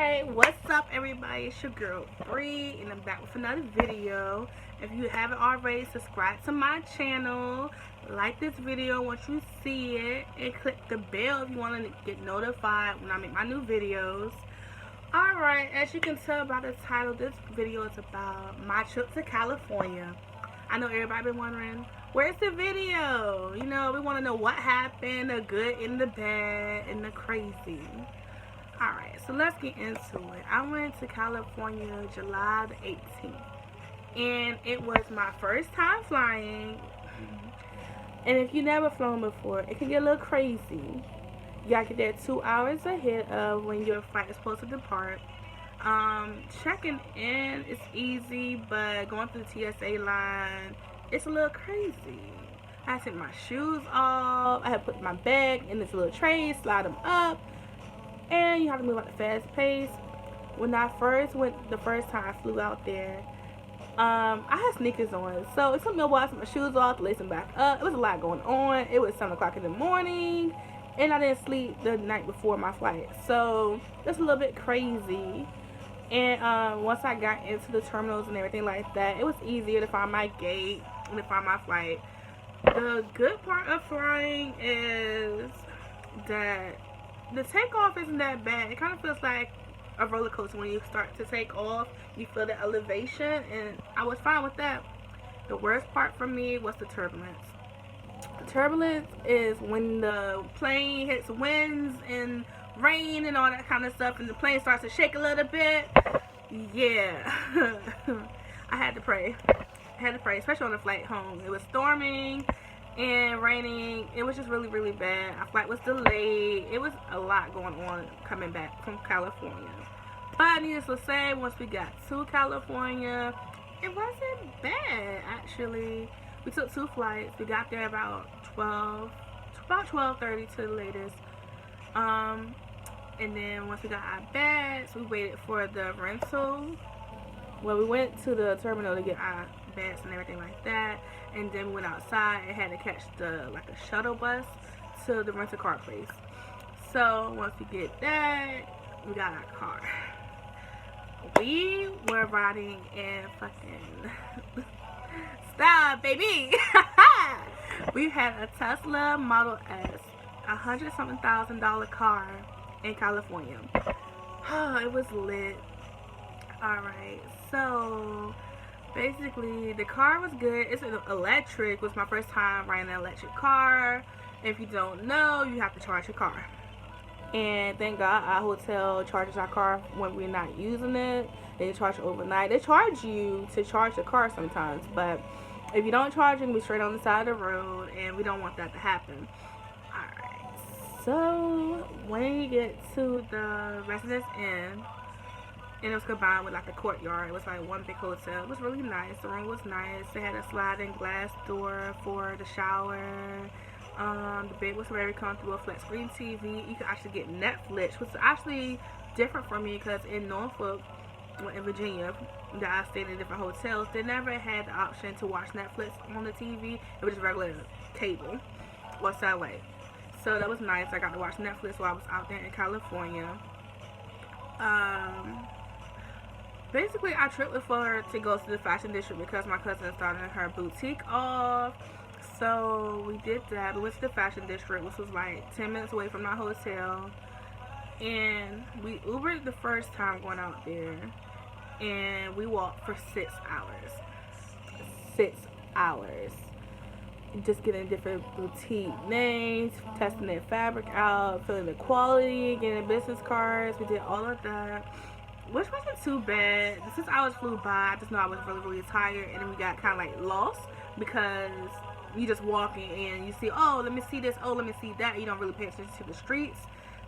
Alright, what's up everybody? It's your girl Bree and I'm back with another video. If you haven't already, subscribe to my channel, like this video once you see it, and click the bell if you want to get notified when I make my new videos. Alright, as you can tell by the title, this video is about my trip to California. I know everybody been wondering, where's the video? You know, we want to know what happened, the good and the bad and the crazy. Alright, so let's get into it. I went to California July the 18th. And it was my first time flying. And if you never flown before, it can get a little crazy. You gotta get there 2 hours ahead of when your flight is supposed to depart. Checking in is easy, but going through the TSA line, it's a little crazy. I had to take my shoes off. I had to put my bag in this little tray, slide them up. And you have to move at a fast pace. When I first went, the first time I flew out there, I had sneakers on. So it took me a while to put my shoes off, to lace them back up. It was a lot going on. It was 7 o'clock in the morning. And I didn't sleep the night before my flight. So it's a little bit crazy. And once I got into the terminals and everything like that, it was easier to find my gate and to find my flight. The good part of flying is that the takeoff isn't that bad. It kind of feels like a roller coaster when you start to take off. You feel the elevation, and I was fine with that. The worst part for me was the turbulence. The turbulence is when the plane hits winds and rain and all that kind of stuff, and the plane starts to shake a little bit. Yeah. I had to pray. Especially on the flight home. It was storming and raining. It was just really bad. Our flight was delayed. It was a lot going on coming back from California. But needless to say, once we got to California, it wasn't bad actually. We took 2 flights. We got there about 12:30 to the latest. And then once we got our bags, we waited for the rental. Well, we went to the terminal to get our bags and everything like that, and then we went outside and had to catch a shuttle bus to the rental car place. So once we get that, we got our car. We were riding in fucking stop, baby. We had a Tesla Model S, $100-something thousand car in California. Oh, it was lit. Alright, so basically the car was good. It's an electric. It was my first time riding an electric car. If you don't know, you have to charge your car. And thank God our hotel charges our car when we're not using it. They charge overnight. They charge you to charge the car sometimes, but if you don't charge it, we're straight on the side of the road, and we don't want that to happen. Alright, so when you get to the Residence Inn, and it was combined with like a courtyard. It was like one big hotel. It was really nice. The room was nice. They had a sliding glass door for the shower. The bed was very comfortable. Flat screen TV. You could actually get Netflix, which is actually different for me because in Norfolk, in Virginia, that I stayed in different hotels, they never had the option to watch Netflix on the TV. It was just regular cable or satellite. So that was nice. I got to watch Netflix while I was out there in California. Basically, our trip was for her to go to the fashion district because my cousin started her boutique off. So we did that. We went to the fashion district, which was like 10 minutes away from our hotel. And we Ubered the first time going out there. And we walked for 6 hours. 6 hours. Just getting different boutique names, testing their fabric out, feeling the quality, getting business cards. We did all of that, which wasn't too bad. The 6 hours flew by. I just know I was really tired, and then we got kind of like lost because you just walking and you see, oh, let me see this, oh, let me see that. You don't really pay attention to the streets.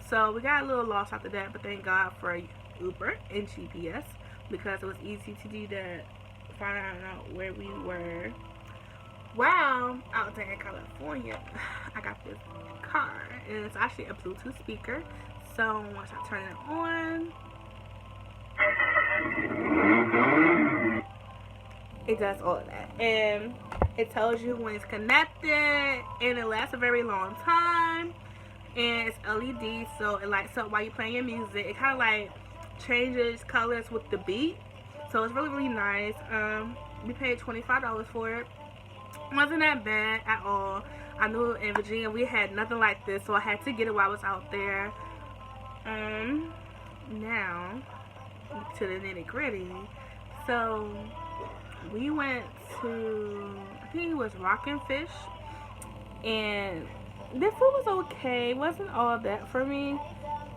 So we got a little lost after that, but thank God for Uber and GPS because it was easy to do that, find out where we were. Wow, out there in California, I got this car, and it's actually a Bluetooth speaker. So once I turn it on, it does all of that, and it tells you when it's connected, and it lasts a very long time. and it's LED, so it lights up while you're playing your music. It kind of like changes colors with the beat. So it's really, really nice. We paid $25 for it. Wasn't that bad at all. I knew in Virginia we had nothing like this, so I had to get it while I was out there. Now to the nitty gritty. So we went to, I think it was Rockin' Fish, and the food was okay. It wasn't all that for me.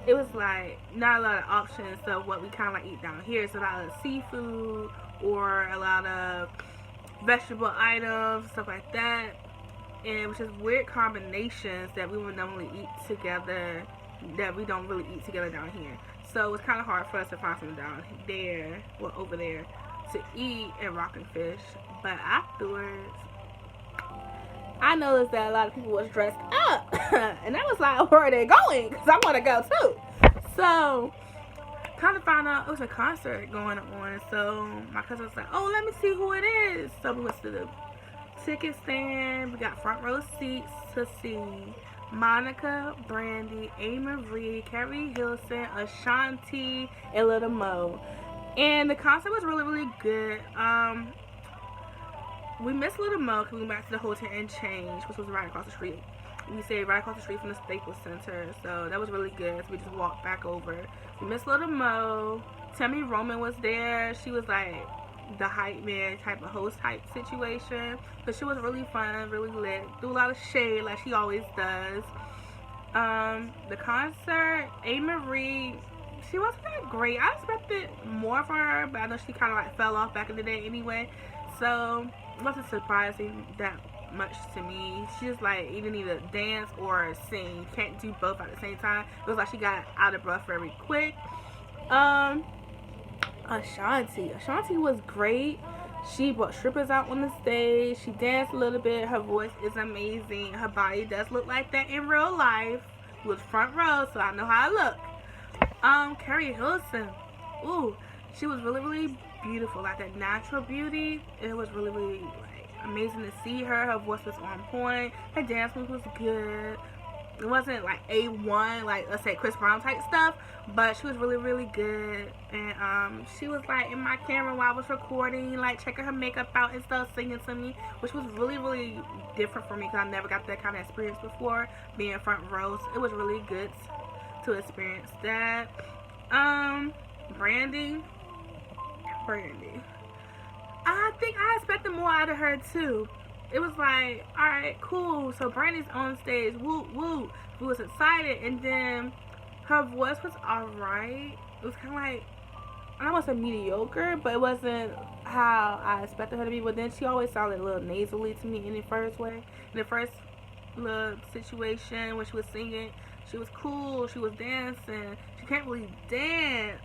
It was like not a lot of options of what we kind of like eat down here. It's a lot of seafood or a lot of vegetable items, stuff like that. And it was just weird combinations that we would normally eat together that we don't really eat together down here. So it's kind of hard for us to find something down there or over there to eat at Rockin' Fish. But afterwards, I noticed that a lot of people was dressed up. And I was like, where are they going? Because I want to go too. So kind of found out it was a concert going on. So my cousin was like, oh, let me see who it is. So we went to the ticket stand. We got front row seats to see Monica, Brandy, A. Marie, Carrie Hilson, Ashanti, and Little Mo. And the concert was really, really good. We missed Little Mo because we went back to the hotel and changed, which was right across the street. We stayed right across the street from the Staples Center, so that was really good. So we just walked back over. We missed Little Mo. Tammy Roman was there. She was like the hype man type of host type situation, but she was really fun, really lit. Threw a lot of shade like she always does. The concert, A. Marie, she wasn't that great. I expected more from her, but I know she kind of like fell off back in the day anyway, so it wasn't surprising that much to me. She just like either need to dance or sing. Can't do both at the same time. It was like she got out of breath very quick. Ashanti was great. She brought strippers out on the stage. She danced a little bit. Her voice is amazing. Her body does look like that in real life. It was front row, so I know how I look. Carrie Hilson, ooh, she was really, really beautiful, like that natural beauty. It was really, really like amazing to see her. Her voice was on point. Her dance move was good. It wasn't like A1, like let's say Chris Brown type stuff, but she was really, really good. And she was like in my camera while I was recording, like checking her makeup out and stuff, singing to me, which was really, really different for me because I never got that kind of experience before, being front row. So it was really good to experience that. Brandy, I think I expected more out of her too. It was like, alright, cool. So Brandy's on stage, woo woo. We was excited, and then her voice was alright. It was kind of like, I don't want to say mediocre, but it wasn't how I expected her to be. But then she always sounded a little nasally to me in the first way. In the first little situation when she was singing, she was cool. She was dancing. She can't really dance,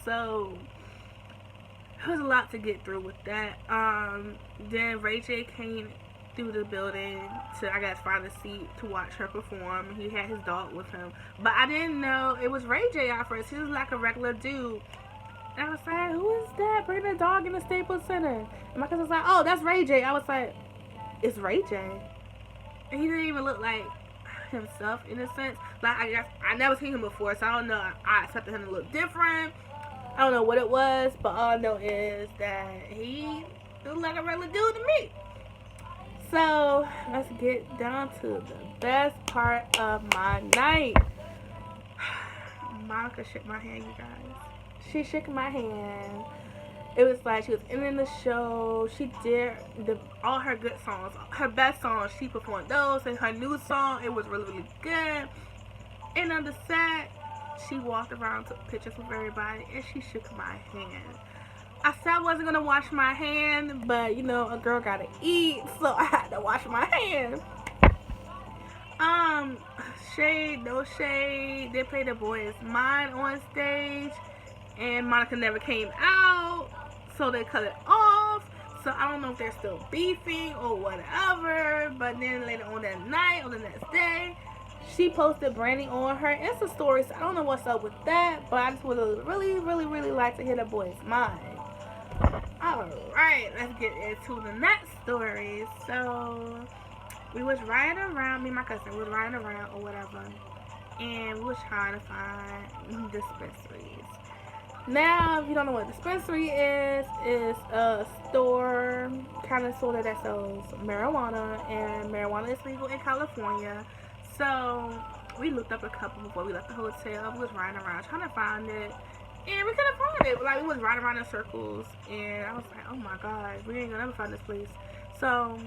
so there was a lot to get through with that. Then Ray J came through the building to, I guess, find a seat to watch her perform. He had his dog with him, but I didn't know it was Ray J at first. He was like a regular dude. And I was like, who is that bringing a dog in the Staples Center? And my cousin was like, oh, that's Ray J. I was like, it's Ray J. And he didn't even look like himself in a sense. Like, I guess I never seen him before, so I don't know. I expected him to look different. I don't know what it was, but all I know is that he looked like a regular dude to me. So let's get down to the best part of my night. Monica shook my hand, you guys. She shook my hand. It was like she was ending the show. She did all her good songs, her best songs. She performed those, and her new song, it was really, really good. And on the set, she walked around, took pictures with everybody, and she shook my hand. I said I wasn't gonna wash my hand, but you know, a girl gotta eat, so I had to wash my hand. Shade, no shade. They played The Boy Is Mine on stage, and Monica never came out, so they cut it off. So I don't know if they're still beefing or whatever. But then later on that night, on the next day, she posted Brandy on her Insta story. So I don't know what's up with that, but I just would really, really, really like to hear The Boy Is Mine. Alright, let's get into the next story. So we was riding around, me and my cousin was riding around or whatever, and we was trying to find dispensaries. Now, if you don't know what a dispensary is a store, kind of sort of that sells marijuana, and marijuana is legal in California. So we looked up a couple before we left the hotel. We was riding around trying to find it, and we couldn't find it. Like, we was riding around in circles, and I was like, oh my god, we ain't gonna never find this place. So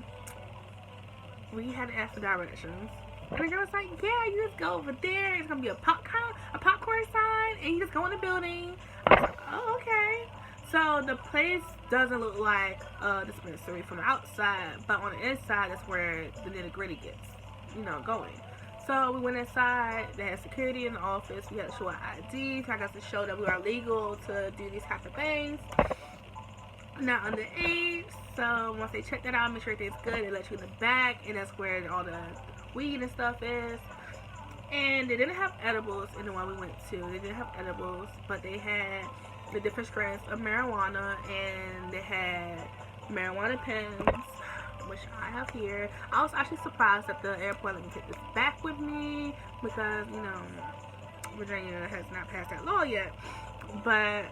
we had to ask for directions. And the girl was like, yeah, you just go over there. It's gonna be a popcorn sign, and you just go in the building. I was like, oh, okay. So the place doesn't look like a dispensary from the outside, but on the inside is where the nitty gritty gets, going. So we went inside. They had security in the office. We had to show our IDs. I got to show that we are legal to do these type of things. Not underage. So once they check that out, make sure everything's good, they let you in the back, and that's where all the weed and stuff is. And they didn't have edibles in the one we went to. They didn't have edibles, but they had the different strands of marijuana, and they had marijuana pens, which I have here. I was actually surprised at the airport let me take this back with me because, Virginia has not passed that law yet. But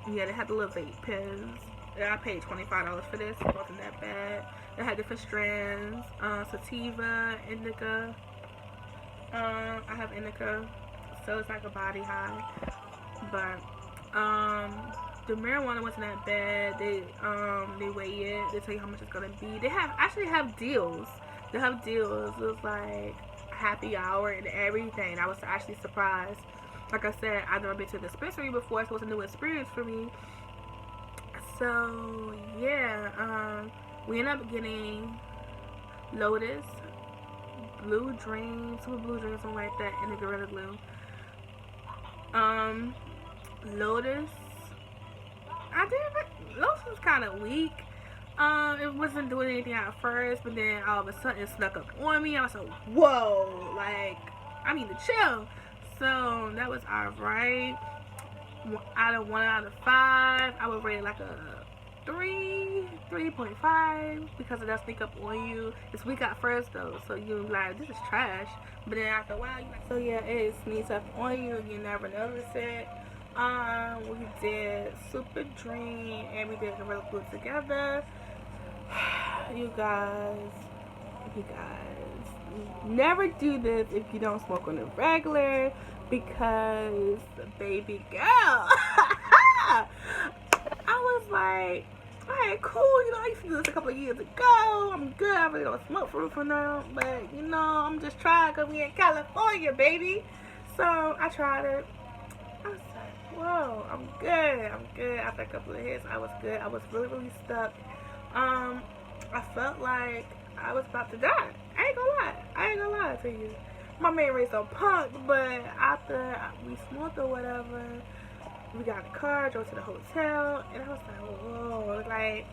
yeah, they had the little vape pens. I paid $25 for this. It wasn't that bad. They had different strands, sativa, indica. I have indica, so it's like a body high. But the marijuana wasn't that bad. They weigh it. They tell you how much it's gonna be. They actually have deals. They have deals. It was like happy hour and everything. I was actually surprised. Like I said, I've never been to a dispensary before, so it was a new experience for me. So yeah, we ended up getting Lotus, Blue Dream, Super Blue Dream, something like that, and the Gorilla Glue. Lotus, Lotus was kind of weak. It wasn't doing anything at first, but then all of a sudden it snuck up on me. I was like, whoa, like, I need to chill. So that was alright. Out of 1 out of 5, I would rate it like a 3.5 because it does sneak up on you. It's weak at first though, so you're like, this is trash. But then after a while, you're like, so yeah, it sneaks up on you. You never notice it. We did Super Dream and we did Gorilla Glue together. You guys, never do this if you don't smoke on the regular, because baby girl, I was like, alright, cool, I used to do this a couple of years ago. I'm good. I really don't smoke for now, but I'm just trying because we in California, baby. So I tried it. I was like, whoa, I'm good. After a couple of hits, I was good. I was really, really stuck. I felt like I was about to die. I ain't gonna lie to you. My man raised so punked, but after we smoked or whatever, we got in the car, drove to the hotel, and I was like, whoa, like,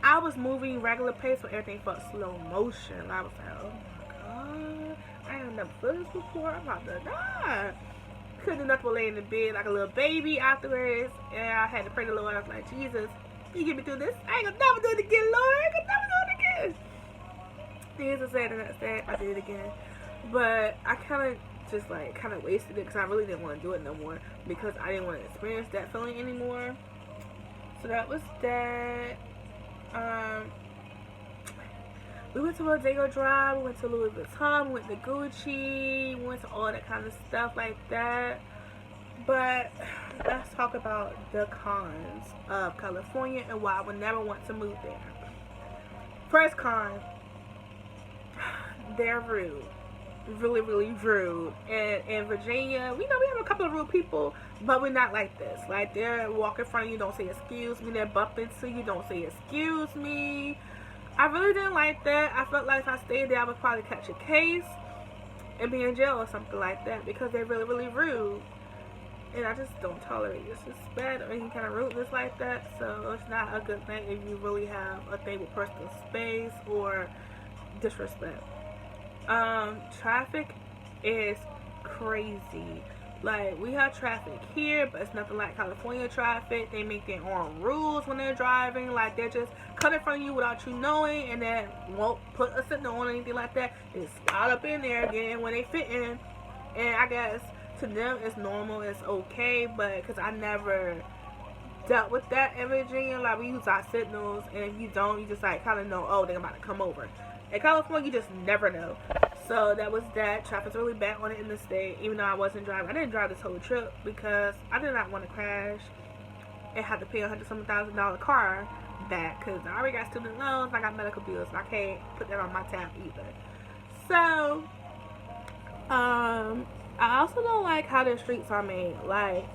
I was moving regular pace, so everything felt slow motion. I was like, oh my god, I ain't never felt this before. I'm about to die. Couldn't do nothing but lay in the bed like a little baby afterwards, and I had to pray to the Lord. I was like, Jesus, you get me through this. I ain't gonna never do it again, Lord. I ain't gonna never do it again. Jesus said, and that's that. I did it again. But I kind of wasted it because I really didn't want to do it no more because I didn't want to experience that feeling anymore. So that was that. We went to Rodeo Drive, we went to Louis Vuitton, we went to Gucci, we went to all that kind of stuff like that. But let's talk about the cons of California and why I would never want to move there. First con, they're rude. Really, really rude. And in Virginia, we have a couple of rude people, but we're not like this. Like, they're walking in front of you, don't say excuse me. They're bumping into you, don't say excuse me. I really didn't like that. I felt like if I stayed there, I would probably catch a case and be in jail or something like that because they're really, really rude. And I just don't tolerate disrespect or any kind of rudeness like that. So it's not a good thing if you really have a thing with personal space or disrespect. Traffic is crazy. Like, we have traffic here, but it's nothing like California traffic. They make their own rules when they're driving. Like, they're just cut in front of you without you knowing, and then won't put a signal on or anything like that. They slide up in there again when they fit in. And I guess to them it's normal, it's okay, but because I never dealt with that in Virginia. Like, we use our signals, and if you don't, you just like kind of know, oh, they're about to come over. In California, you just never know. So that was that. Traffic's really bad on it in the state, even though I wasn't driving. I didn't drive this whole trip because I did not want to crash and have to pay $100,000 car back because I already got student loans, I got medical bills, and I can't put that on my tab either. So, I also don't like how the streets are made. Like,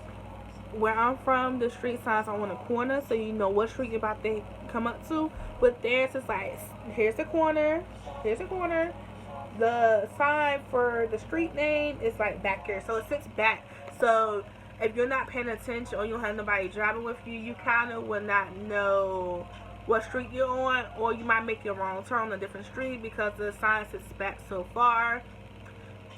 where I'm from, the street signs are on the corner, so you know what street you're about to come up to. But theirs is like, here's the corner, here's the corner. The sign for the street name is like back here, so it sits back. So if you're not paying attention or you don't have nobody driving with you, you kind of will not know what street you're on, or you might make your wrong turn on a different street because the sign sits back so far.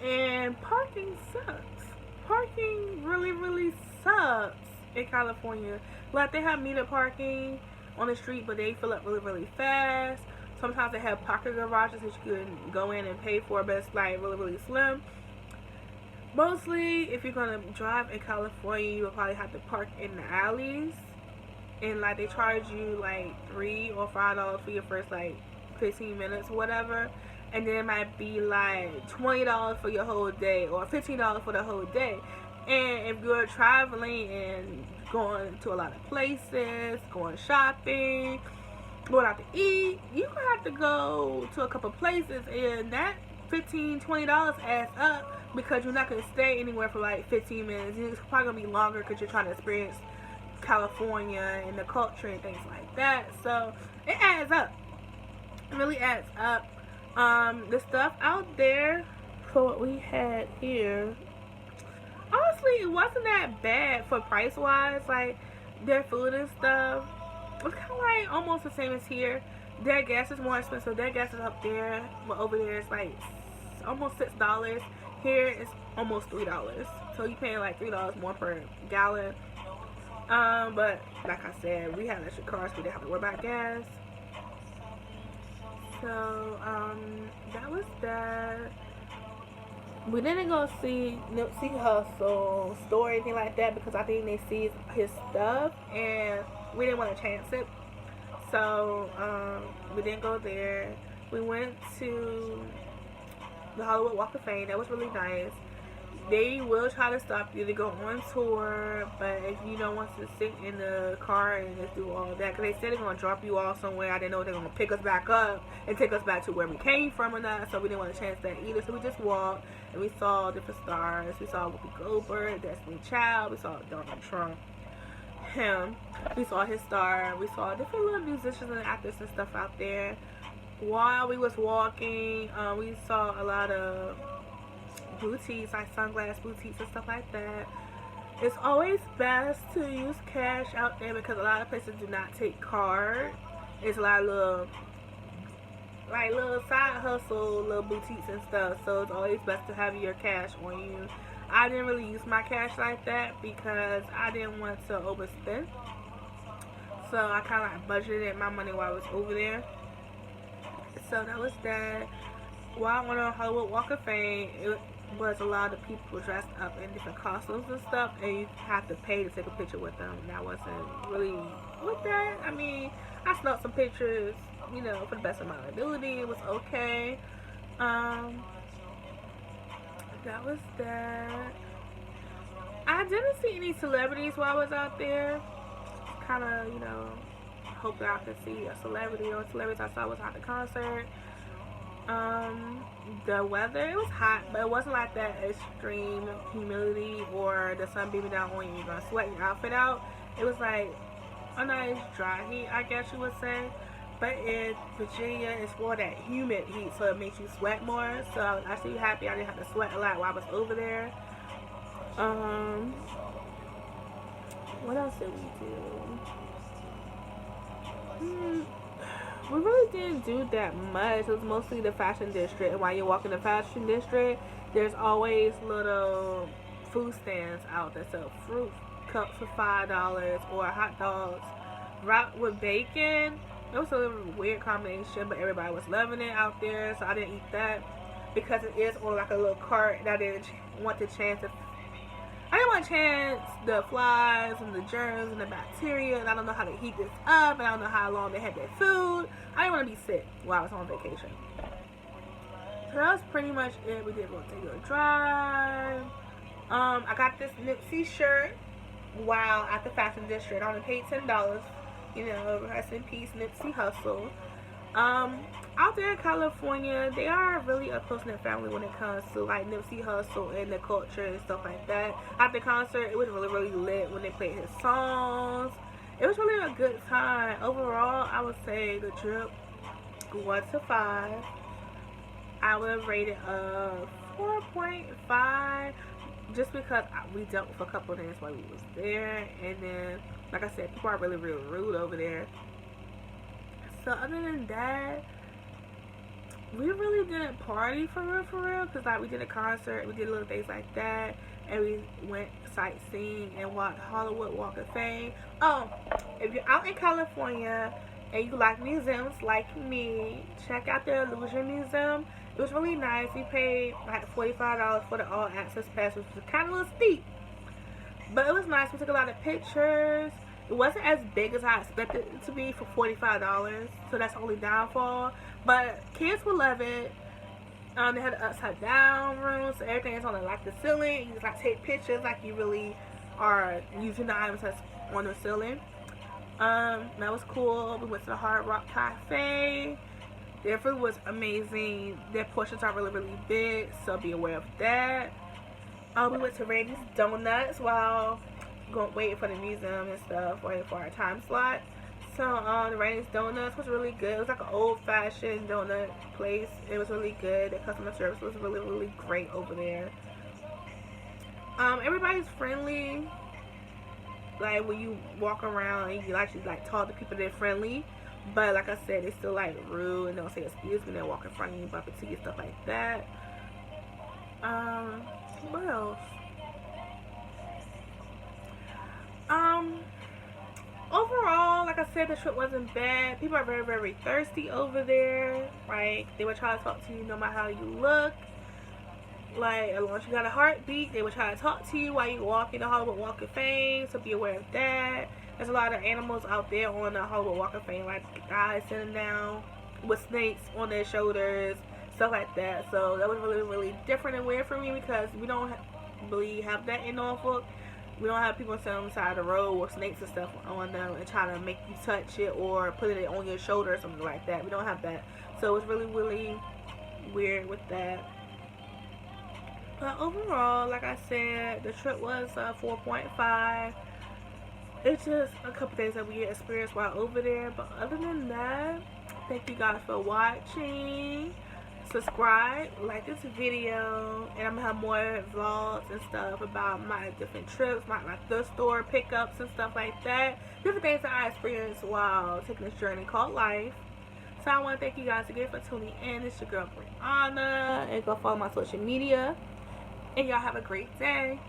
And parking sucks. Parking really, really sucks in California. Like, they have meter parking on the street, but they fill up really, really fast. Sometimes they have parking garages that you can go in and pay for, but it's like really, really slim. Mostly, if you're gonna drive in California, you will probably have to park in the alleys, and like they charge you like $3 or $5 for your first like 15 minutes or whatever, and then it might be like $20 for your whole day or $15 for the whole day. And if you're traveling and going to a lot of places, going shopping, going out to eat, you gonna have to go to a couple places, and that $15-$20 adds up because you're not gonna stay anywhere for like 15 minutes. It's probably gonna be longer because you're trying to experience California and the culture and things like that. So it adds up. It really adds up. The stuff out there for what we had here, honestly, it wasn't that bad for price wise. Like, their food and stuff, it's kind of like almost the same as here. Their gas is more expensive. Their gas is up there, but over there it's like almost $6. Here it's almost $3. So you paying like $3 more per gallon. But like I said, we have electric cars, so we didn't have to worry about gas. So that was that. We didn't go see Nipsey Hussle store or anything like that because I think they seized his stuff and we didn't want to chance it. So we didn't go there. We went to the Hollywood Walk of Fame. That was really nice. They will try to stop you to go on tour, but if you don't want to sit in the car and just do all that, because they said they're going to drop you off somewhere. I didn't know they're going to pick us back up and take us back to where we came from or not, so we didn't want to chance that either. So we just walked and we saw different stars. We saw Whoopi Goldberg, Destiny Child, we saw Donald Trump, him. We saw his star. We saw different little musicians and actors and stuff out there. While we was walking, we saw a lot of boutiques, like sunglass boutiques and stuff like that. It's always best to use cash out there because a lot of places do not take card. It's a lot of little side hustle, little boutiques and stuff. So it's always best to have your cash on you. I didn't really use my cash like that because I didn't want to overspend. So I kind of like budgeted my money while I was over there. So that was that. While I went on Hollywood Walk of Fame, it was a lot of people dressed up in different costumes and stuff, and you have to pay to take a picture with them. And I wasn't really with that. I mean, I snapped some pictures, you know, for the best of my ability. It was okay. That was that. I didn't see any celebrities while I was out there. Kind of, you know, hope that I could see a celebrity or celebrities I saw was at the concert. The weather, it was hot, but it wasn't like that extreme humidity or the sun beaming down on you, you're gonna sweat your outfit out. It was like a nice dry heat, I guess you would say. But in Virginia, it's more that humid heat, so it makes you sweat more. So I was actually happy I didn't have to sweat a lot while I was over there. What else did we do? We really didn't do that much. It was mostly the fashion district. And while you're walking the fashion district, there's always little food stands out that sell fruit cups for $5 or hot dogs wrapped with bacon. It was a weird combination, but everybody was loving it out there, so I didn't eat that because it is on like a little cart and I didn't want to chance it. I didn't want want to chance the flies and the germs and the bacteria, and I don't know how to heat this up, and I don't know how long they had their food. I didn't want to be sick while I was on vacation. So that was pretty much it. We did Montego Drive. I got this Nipsey shirt while at the fashion district. I only paid $10. You know, rest in peace, Nipsey Hussle. Out there in California, they are really a close-knit family when it comes to like Nipsey Hussle and the culture and stuff like that. At the concert, it was really, really lit when they played his songs. It was really a good time. Overall, I would say the trip 1 to 5. I would have rated a 4.5 just because we dealt with a couple of things while we was there, and then like I said, people are really real rude over there. So other than that, we really didn't party for real because like we did a concert, we did little things like that, and we went sightseeing and walked Hollywood Walk of Fame. Oh, if you're out in California and you like museums like me, check out the Illusion Museum. It was really nice. We paid like $45 for the all access pass, which was kind of a little steep, but it was nice. We took a lot of pictures. It wasn't as big as I expected it to be for $45, so that's the only downfall. But kids will love it. They had an upside down room, so everything is on like the ceiling. You just like take pictures like you really are using the items that's on the ceiling. That was cool. We went to the Hard Rock Cafe. Their food was amazing. Their portions are really, really big, so be aware of that. We went to Randy's Donuts while waiting for the museum and stuff, waiting for our time slot. So the Randy's Donuts was really good. It was like an old-fashioned donut place. It was really good. The customer service was really, really great over there. Everybody's friendly. Like when you walk around and you actually like talk to people, they're friendly. But like I said, they still like rude and don't say excuse me. They'll walk in front of you, bump into you, stuff like that. What else? Overall, like I said, the trip wasn't bad. People are very, very thirsty over there. Like, they would try to talk to you no matter how you look. Like, as long as you got a heartbeat, they would try to talk to you while you walk in the Hollywood Walk of Fame, so be aware of that. There's a lot of animals out there on the Hollywood Walk of Fame, like guys sitting down with snakes on their shoulders, stuff like that. So that was really, really different and weird for me because we don't really have that in Norfolk. We don't have people sitting on the side of the road with snakes and stuff on them and trying to make you touch it or put it on your shoulder or something like that. We don't have that. So it was really, really weird with that. But overall, like I said, the trip was 4.5. It's just a couple things that we experienced while over there. But other than that, thank you guys for watching. Subscribe, like this video, and I'm gonna have more vlogs and stuff about my different trips, my thrift store pickups and stuff like that. Different things that I experienced while taking this journey called life. So I want to thank you guys again for tuning in. It's your girl Brianna, and go follow my social media. And y'all have a great day.